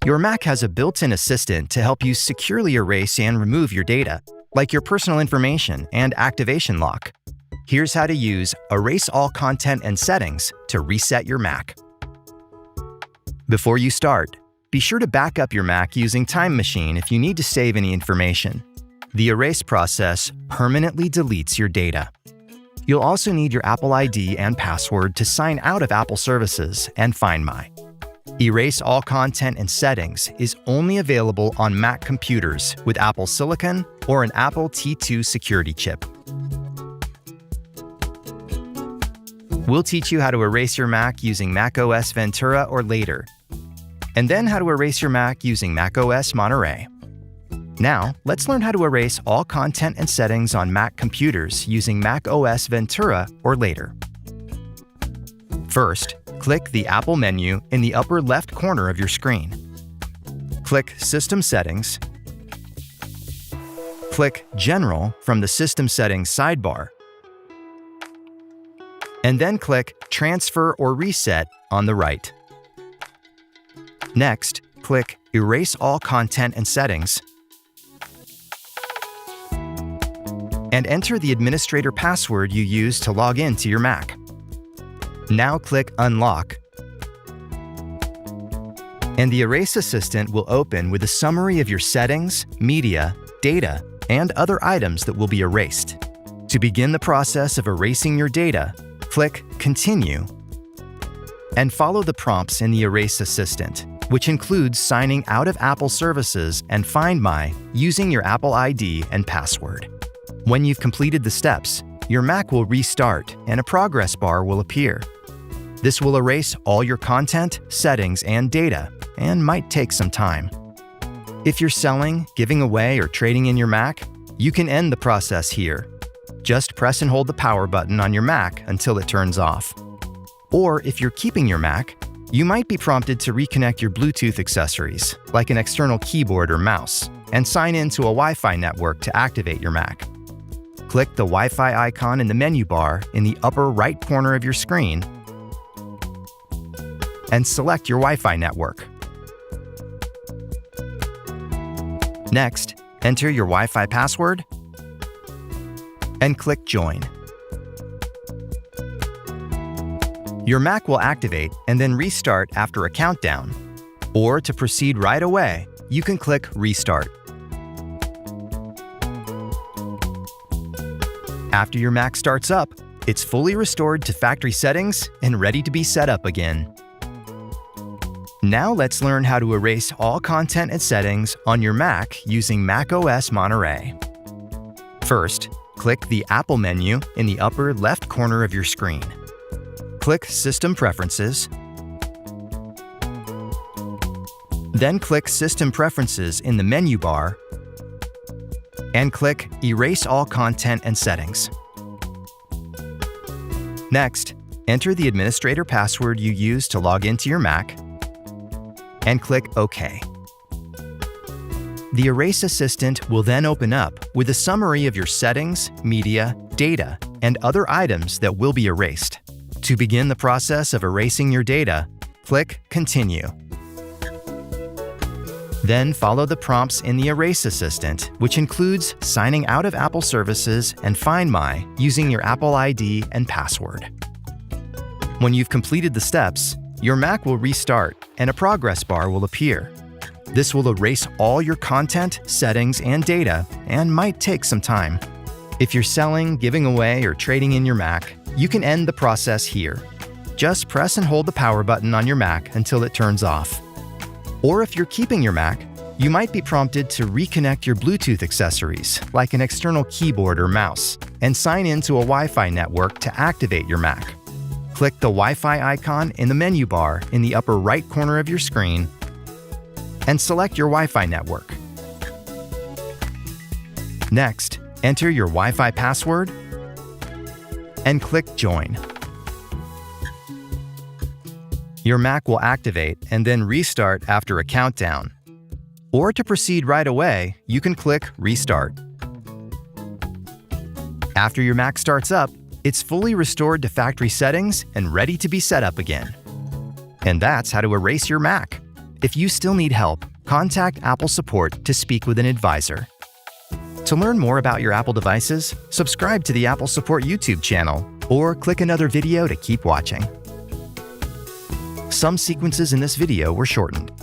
Your Mac has a built-in assistant to help you securely erase and remove your data, like your personal information and activation lock. Here's how to use Erase All Content and Settings to reset your Mac. Before you start, be sure to back up your Mac using Time Machine if you need to save any information. The erase process permanently deletes your data. You'll also need your Apple ID and password to sign out of Apple services and Find My. Erase All Content and Settings is only available on Mac computers with Apple Silicon or an Apple T2 security chip. We'll teach you how to erase your Mac using macOS Ventura or later, and then how to erase your Mac using macOS Monterey. Now, let's learn how to erase all content and settings on Mac computers using macOS Ventura or later. First, click the Apple menu in the upper left corner of your screen. Click System Settings. Click General from the System Settings sidebar. And then click Transfer or Reset on the right. Next, click Erase All Content and Settings and enter the administrator password you used to log in to your Mac. Now click Unlock, and the Erase Assistant will open with a summary of your settings, media, data, and other items that will be erased. To begin the process of erasing your data, click Continue and follow the prompts in the Erase Assistant, which includes signing out of Apple services and Find My using your Apple ID and password. When you've completed the steps, your Mac will restart and a progress bar will appear. This will erase all your content, settings, and data, and might take some time. If you're selling, giving away, or trading in your Mac, you can end the process here. Just press and hold the power button on your Mac until it turns off. Or if you're keeping your Mac, you might be prompted to reconnect your Bluetooth accessories, like an external keyboard or mouse, and sign in to a Wi-Fi network to activate your Mac. Click the Wi-Fi icon in the menu bar in the upper right corner of your screen and select your Wi-Fi network. Next, enter your Wi-Fi password and click Join. Your Mac will activate and then restart after a countdown. Or to proceed right away, you can click Restart. After your Mac starts up, it's fully restored to factory settings and ready to be set up again. Now let's learn how to erase all content and settings on your Mac using macOS Monterey. First, click the Apple menu in the upper left corner of your screen. Click System Preferences. Then click System Preferences in the menu bar and click Erase All Content and Settings. Next, enter the administrator password you used to log into your Mac and click OK. The Erase Assistant will then open up with a summary of your settings, media, data, and other items that will be erased. To begin the process of erasing your data, click Continue. Then follow the prompts in the Erase Assistant, which includes signing out of Apple services and Find My using your Apple ID and password. When you've completed the steps, your Mac will restart and a progress bar will appear. This will erase all your content, settings, and data, and might take some time. If you're selling, giving away, or trading in your Mac, you can end the process here. Just press and hold the power button on your Mac until it turns off. Or if you're keeping your Mac, you might be prompted to reconnect your Bluetooth accessories, like an external keyboard or mouse, and sign in to a Wi-Fi network to activate your Mac. Click the Wi-Fi icon in the menu bar in the upper right corner of your screen and select your Wi-Fi network. Next, enter your Wi-Fi password and click Join. Your Mac will activate and then restart after a countdown. Or to proceed right away, you can click Restart. After your Mac starts up, it's fully restored to factory settings and ready to be set up again. And that's how to erase your Mac. If you still need help, contact Apple support to speak with an advisor. To learn more about your Apple devices, subscribe to the Apple Support YouTube channel or click another video to keep watching. Some sequences in this video were shortened.